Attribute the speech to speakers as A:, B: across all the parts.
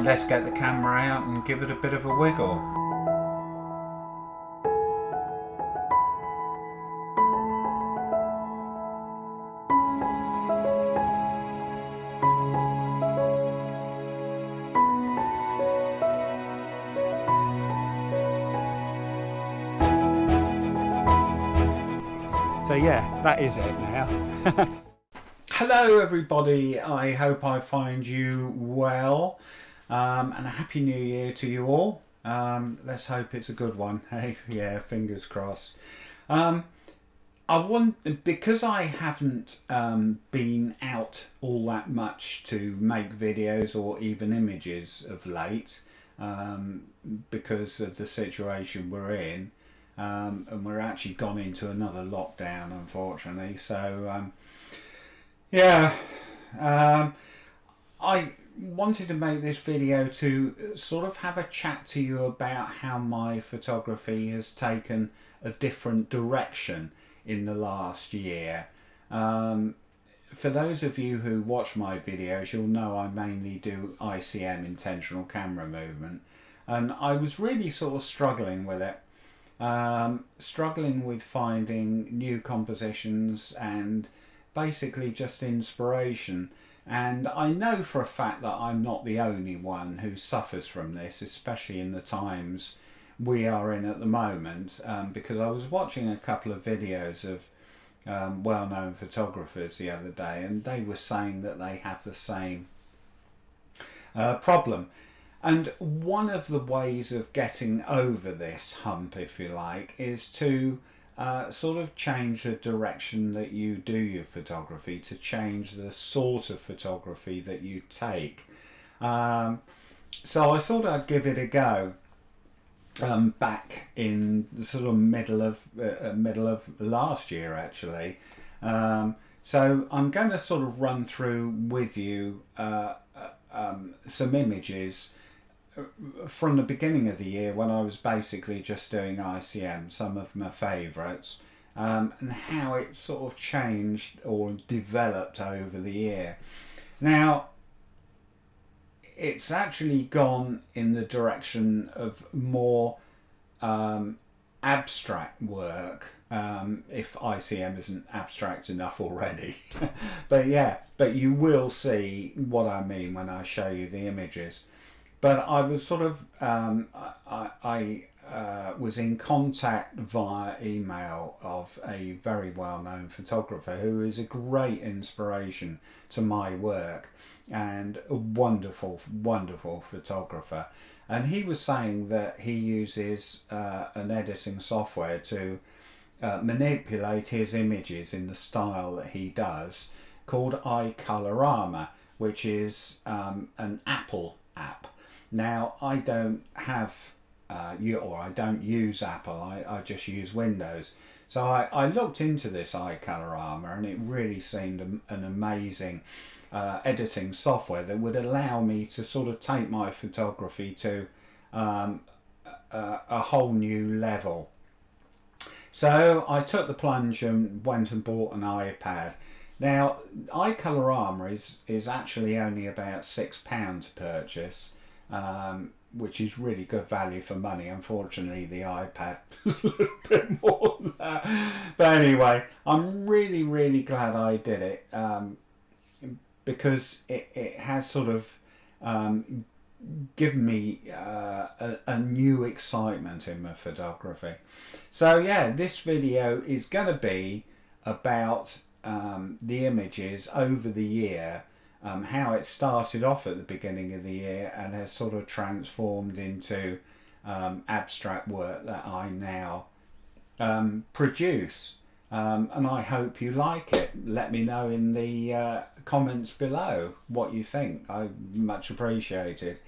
A: let's get the camera out and give it a bit of a wiggle. So yeah, that is it now. Hello everybody, I hope I find you well, and a happy new year to you all. Let's hope it's a good one. Hey, yeah, fingers crossed. Because I haven't been out all that much to make videos or even images of late, because of the situation we're in, and we're actually gone into another lockdown, unfortunately. So yeah, I wanted to make this video to sort of have a chat to you about how my photography has taken a different direction in the last year. For those of you who watch my videos, you'll know I mainly do ICM, intentional camera movement, and I was really sort of struggling with it. Struggling with finding new compositions and basically just inspiration. And I know for a fact that I'm not the only one who suffers from this, especially in the times we are in at the moment, because I was watching a couple of videos of well-known photographers the other day, and they were saying that they have the same problem. And one of the ways of getting over this hump, if you like, is to sort of change the direction that you do your photography, to change the sort of photography that you take. So I thought I'd give it a go back in the sort of middle of last year, actually. So I'm going to sort of run through with you some images from the beginning of the year, when I was basically just doing ICM, some of my favourites, and how it sort of changed or developed over the year. Now, it's actually gone in the direction of more abstract work, if ICM isn't abstract enough already. But yeah, but you will see what I mean when I show you the images. But I was sort of, I was in contact via email of a very well-known photographer who is a great inspiration to my work and a wonderful, wonderful photographer. And he was saying that he uses an editing software to manipulate his images in the style that he does, called iColorama, which is an Apple app. Now, I don't have, I don't use Apple, I just use Windows. So I looked into this iColorama, and it really seemed an amazing editing software that would allow me to sort of take my photography to a whole new level. So I took the plunge and went and bought an iPad. Now, iColorama is actually only about £6 to purchase. Which is really good value for money. Unfortunately, the iPad was a little bit more than that. But anyway, I'm really, really glad I did it, because it has sort of given me a new excitement in my photography. So yeah, this video is going to be about the images over the year, how it started off at the beginning of the year and has sort of transformed into abstract work that I now produce. And I hope you like it. Let me know in the comments below what you think. I much appreciate it.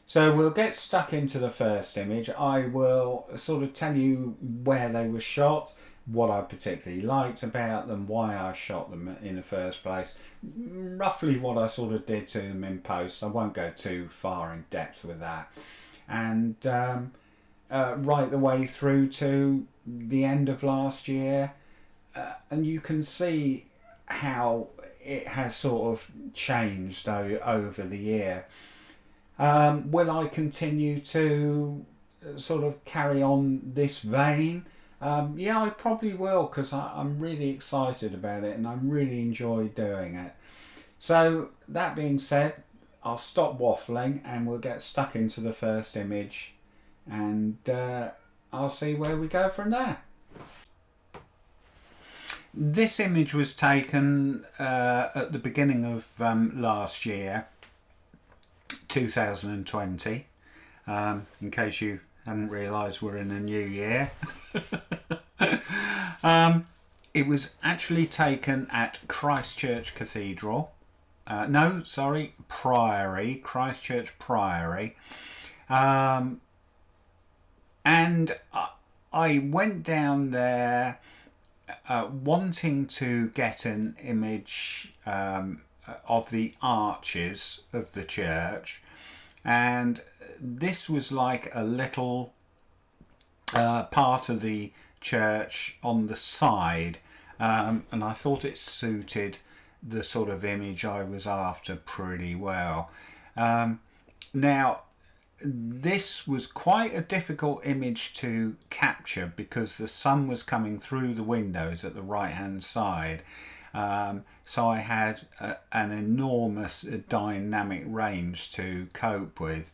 A: So we'll get stuck into the first image. I will sort of tell you where they were shot, what I particularly liked about them, why I shot them in the first place, roughly what I sort of did to them in post. I won't go too far in depth with that. And right the way through to the end of last year, and you can see how it has sort of changed over the year. Will I continue to sort of carry on this vein? Yeah, I probably will, because I'm really excited about it and I really enjoy doing it. So that being said, I'll stop waffling and we'll get stuck into the first image, and I'll see where we go from there. This image was taken at the beginning of last year, 2020, in case you hadn't realised we're in a new year. It was actually taken at Christchurch Cathedral. No, sorry, Priory, Christchurch Priory. And I went down there wanting to get an image of the arches of the church, and this was like a little part of the church on the side, and I thought it suited the sort of image I was after pretty well. Now, this was quite a difficult image to capture because the sun was coming through the windows at the right hand side, so I had an enormous dynamic range to cope with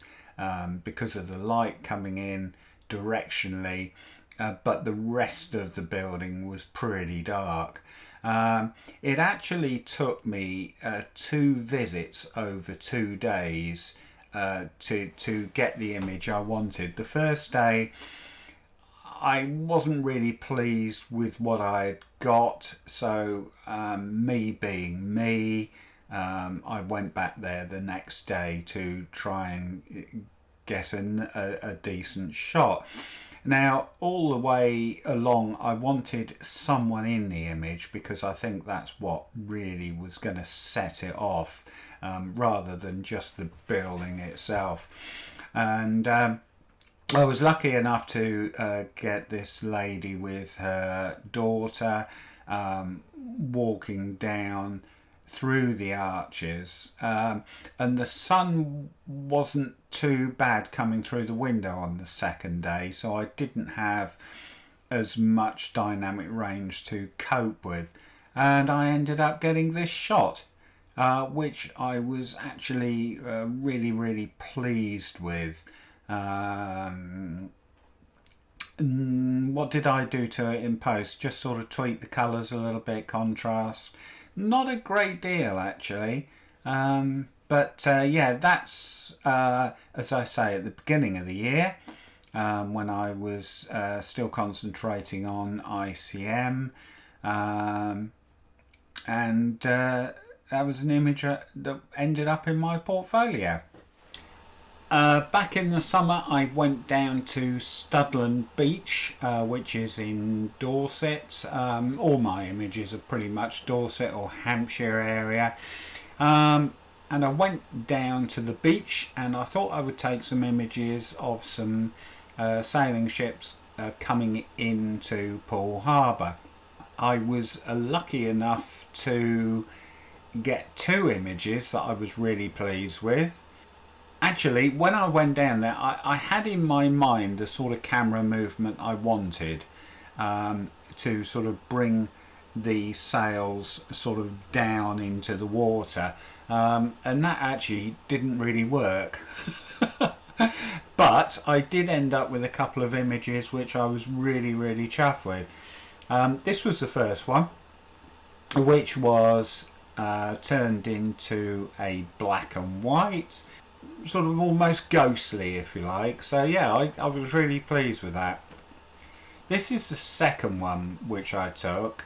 A: because of the light coming in directionally, but the rest of the building was pretty dark. It actually took me 2 visits over 2 days to get the image I wanted. The first day I wasn't really pleased with what I had got, so me being me, I went back there the next day to try and get a decent shot. Now, all the way along I wanted someone in the image because I think that's what really was going to set it off, rather than just the building itself. And I was lucky enough to get this lady with her daughter walking down through the arches, and the sun wasn't too bad coming through the window on the second day, so I didn't have as much dynamic range to cope with, and I ended up getting this shot, which I was actually really pleased with. What did I do to it in post? Just sort of tweak the colours a little bit, contrast. Not a great deal actually, but yeah, that's as I say, at the beginning of the year, when I was still concentrating on ICM, and that was an image that ended up in my portfolio. Back in the summer I went down to Studland Beach, which is in Dorset. All my images are pretty much Dorset or Hampshire area. And I went down to the beach and I thought I would take some images of some sailing ships coming into Poole Harbour. I was lucky enough to get 2 images that I was really pleased with. Actually, when I went down there, I had in my mind the sort of camera movement I wanted, to sort of bring the sails sort of down into the water, and that actually didn't really work. But I did end up with a couple of images which I was really chuffed with. This was the first one, which was turned into a black and white, sort of almost ghostly if you like, so yeah, I was really pleased with that. This is the second one which I took,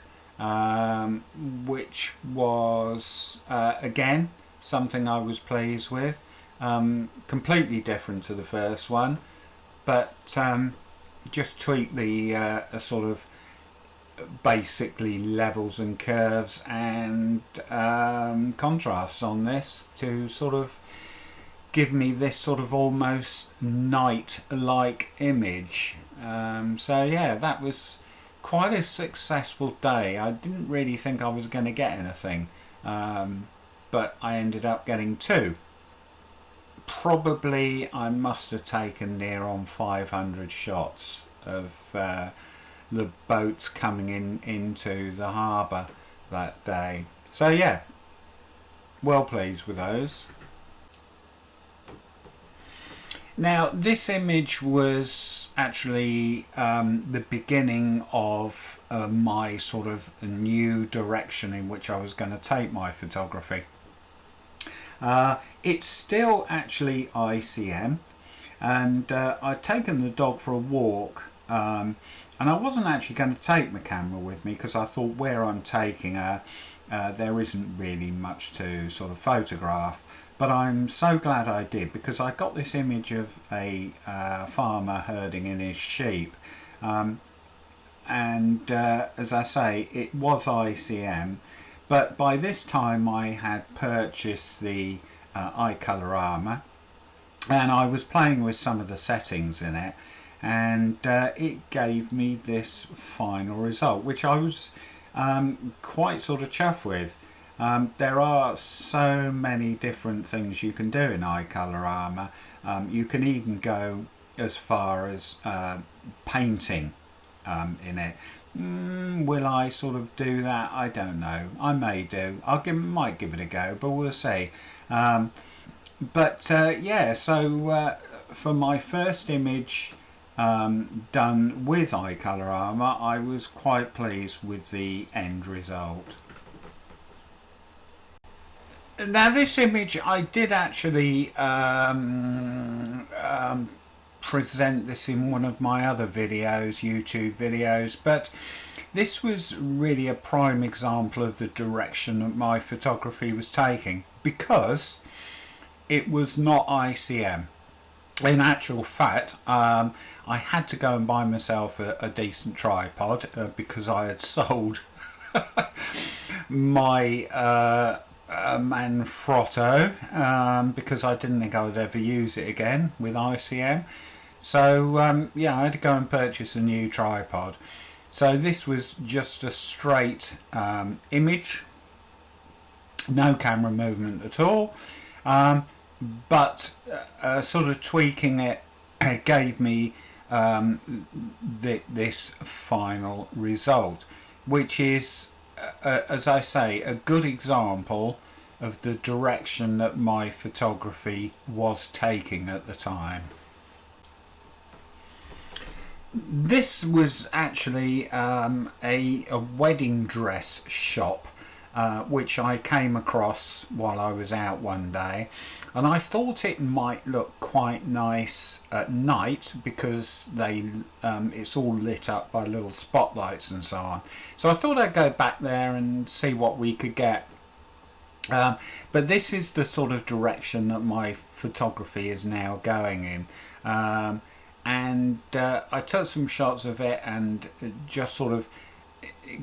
A: which was again something I was pleased with, completely different to the first one, but just tweak the sort of basically levels and curves and contrasts on this to sort of give me this sort of almost night-like image. So yeah, that was quite a successful day. I didn't really think I was going to get anything, but I ended up getting 2. Probably I must have taken near on 500 shots of the boats coming into the harbour that day. So yeah, well pleased with those. Now this image was actually the beginning of my sort of new direction in which I was going to take my photography. It's still actually ICM, and I'd taken the dog for a walk, and I wasn't actually going to take my camera with me because I thought where I'm taking her there isn't really much to sort of photograph. But I'm so glad I did, because I got this image of a farmer herding in his sheep, and as I say, it was ICM, but by this time I had purchased the iColorama, and I was playing with some of the settings in it, and it gave me this final result, which I was quite sort of chuffed with. There are so many different things you can do in iColorama. You can even go as far as painting in it. Will I sort of do that? I don't know. I may do. Might give it a go, but we'll see. Yeah, so for my first image done with iColorama, I was quite pleased with the end result. Now this image, I did actually present this in one of my other videos, YouTube videos, but this was really a prime example of the direction that my photography was taking, because it was not ICM. In actual fact, I had to go and buy myself a decent tripod because I had sold my Manfrotto because I didn't think I would ever use it again with ICM. So yeah, I had to go and purchase a new tripod. So this was just a straight image, no camera movement at all, but sort of tweaking it gave me this final result, which is as I say, a good example of the direction that my photography was taking at the time. This was actually a wedding dress shop which I came across while I was out one day, and I thought it might look quite nice at night because it's all lit up by little spotlights and so on. So I thought I'd go back there and see what we could get. But this is the sort of direction that my photography is now going in. And I took some shots of it and just sort of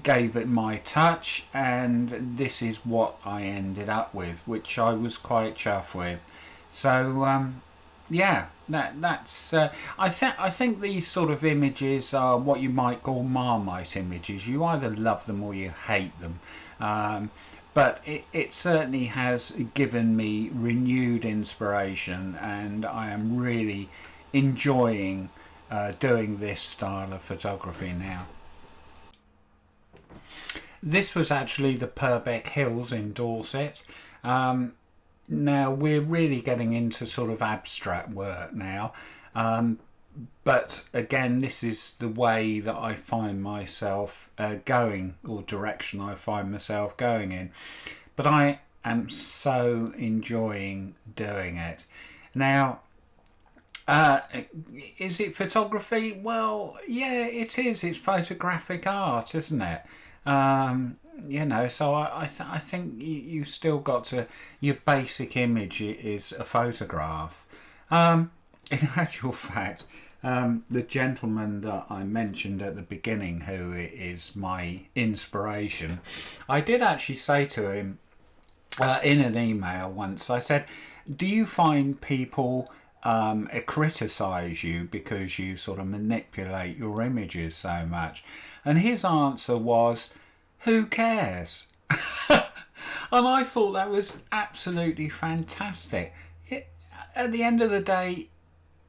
A: gave it my touch, and this is what I ended up with, which I was quite chuffed with. So yeah, that's I think these sort of images are what you might call Marmite images. You either love them or you hate them, but it certainly has given me renewed inspiration, and I am really enjoying doing this style of photography now. This was actually the Purbeck Hills in Dorset. Now we're really getting into sort of abstract work now, but again, this is the way that I find myself going, or direction I find myself going in, but I am so enjoying doing it. Now is it photography? Well, yeah, it is. It's photographic art, isn't it? You know, so I think you still got to, your basic image is a photograph. In actual fact, the gentleman that I mentioned at the beginning, who is my inspiration, I did actually say to him in an email once, I said, do you find people criticise you because you sort of manipulate your images so much? And his answer was, who cares? And I thought that was absolutely fantastic. at the end of the day,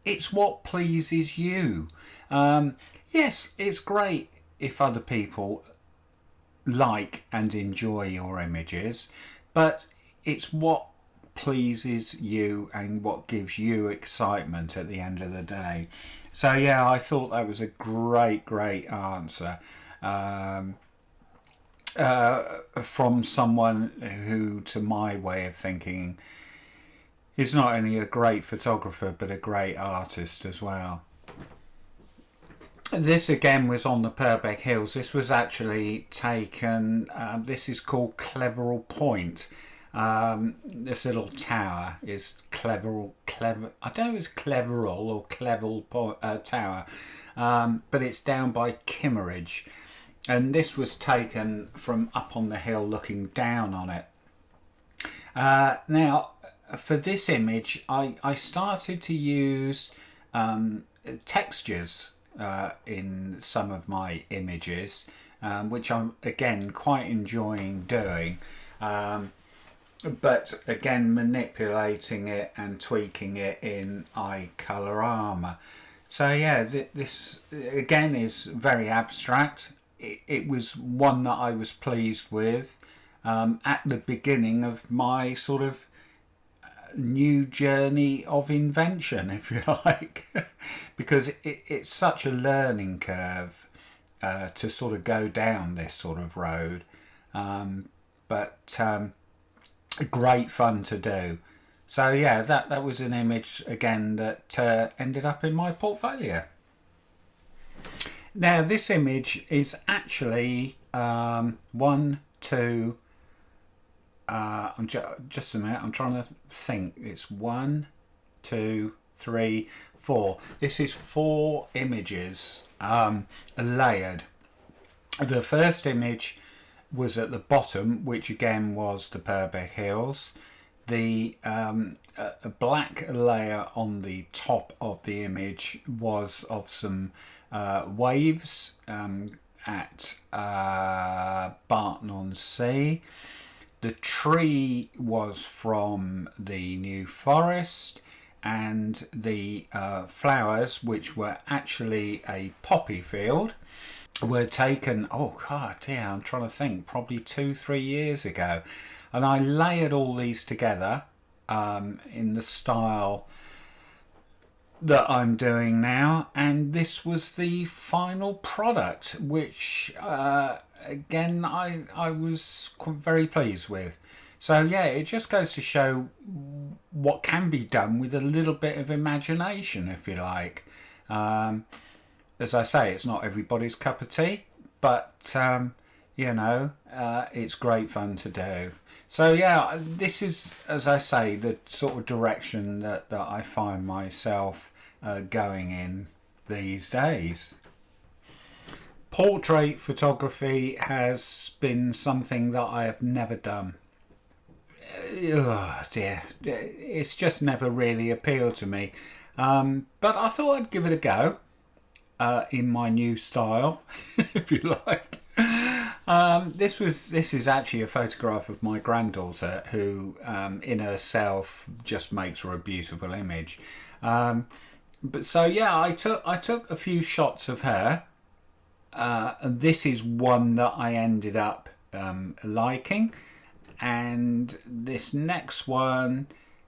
A: it's what pleases you. Yes, it's great if other people like and enjoy your images, but it's what pleases you and what gives you excitement at the end of the day. So yeah, I thought that was a great answer from someone who, to my way of thinking, is not only a great photographer but a great artist as well. This again was on the Purbeck Hills. This was actually taken, this is called Cleverell Point. This little tower is I don't know if it's Cleverell or Cleverell Tower, but it's down by Kimmeridge. And this was taken from up on the hill looking down on it. Now, for this image, I started to use textures in some of my images, which I'm again quite enjoying doing, but again manipulating it and tweaking it in iColorama. So yeah, this again is very abstract. It was one that I was pleased with at the beginning of my sort of new journey of invention, if you like, because it's such a learning curve to sort of go down this sort of road, but great fun to do. So yeah, that was an image again that ended up in my portfolio. Now this image is actually just a minute, I'm trying to think. It's 1, 2, 3, 4. This is 4 images layered. The first image was at the bottom, which again was the Purbeck Hills. The a black layer on the top of the image was of some waves at Barton-on-Sea. The tree was from the New Forest, and the flowers, which were actually a poppy field, were taken, oh god, yeah, I'm trying to think, probably 2-3 years ago. And I layered all these together in the style that I'm doing now, and this was the final product, which again I was very pleased with. So yeah, it just goes to show what can be done with a little bit of imagination, if you like. As I say, it's not everybody's cup of tea, but you know, it's great fun to do. So yeah, this is, as I say, the sort of direction that I find myself going in these days. Portrait photography has been something that I have never done. Oh dear, it's just never really appealed to me. But I thought I'd give it a go in my new style, if you like. This is actually a photograph of my granddaughter, who in herself just makes her a beautiful image. But so yeah, I took a few shots of her. And this is one that I ended up liking, and this next one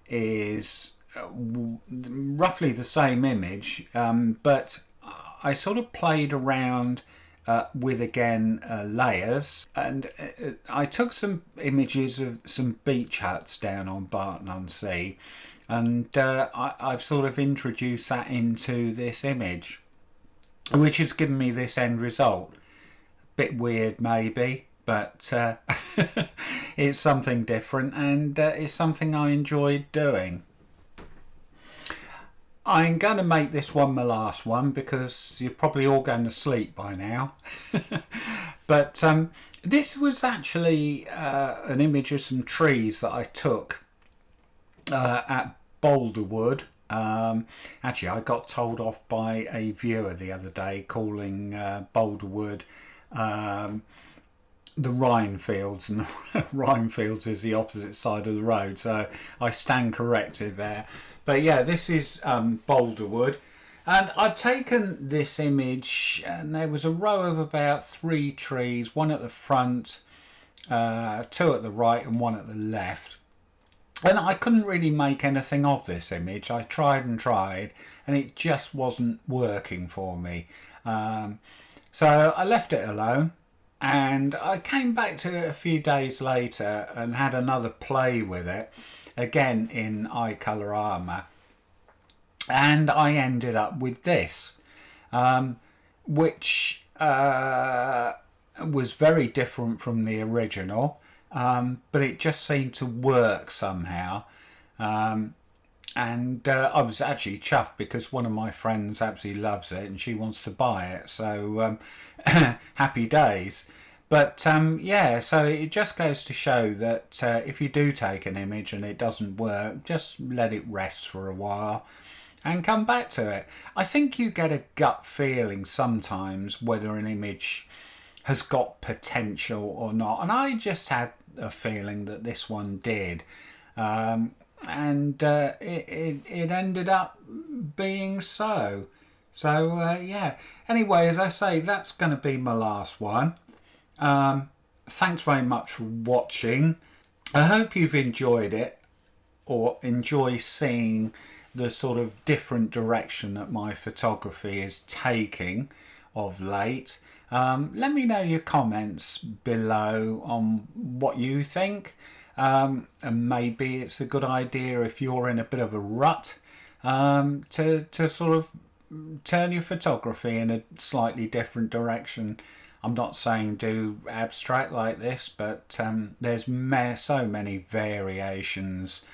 A: is roughly the same image, but I sort of played around with again layers, and I took some images of some beach huts down on Barton-on-Sea, and I've sort of introduced that into this image, which has given me this end result. Bit weird maybe, but it's something different, and it's something I enjoyed doing. I'm going to make this one my last one, because you're probably all going to sleep by now. But this was actually an image of some trees that I took at Boulderwood. Actually, I got told off by a viewer the other day, calling Boulderwood the Rhine Fields, and the Rhine Fields is the opposite side of the road, so I stand corrected there. But yeah, this is boulderwood. And I'd taken this image, and there was a row of about 3 trees, one at the front, 2 at the right and 1 at the left. And I couldn't really make anything of this image. I tried and tried, and it just wasn't working for me. So I left it alone, and I came back to it a few days later and had another play with it, again in iColorama. And I ended up with this, which was very different from the original, but it just seemed to work somehow. And I was actually chuffed because one of my friends absolutely loves it and she wants to buy it. So happy days. But yeah, so it just goes to show that if you do take an image and it doesn't work, just let it rest for a while and come back to it. I think you get a gut feeling sometimes whether an image has got potential or not, and I just had a feeling that this one did, and it ended up being so. So yeah, anyway, as I say, that's going to be my last one. Thanks very much for watching. I hope you've enjoyed it, or enjoy seeing the sort of different direction that my photography is taking of late. Let me know your comments below on what you think, and maybe it's a good idea if you're in a bit of a rut to sort of turn your photography in a slightly different direction. I'm not saying do abstract like this, but there's so many variations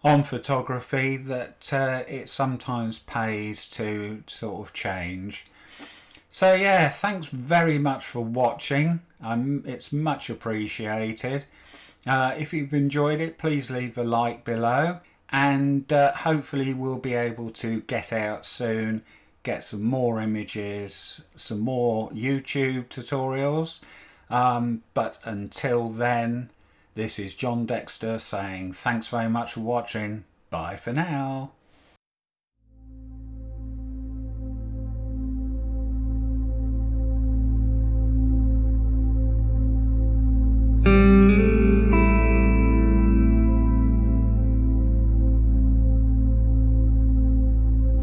A: on photography that it sometimes pays to sort of change. So yeah, thanks very much for watching. It's much appreciated. If you've enjoyed it, please leave a like below, and hopefully we'll be able to get out soon, get some more images, some more YouTube tutorials. But until then, this is John Dexter saying thanks very much for watching. Bye for now.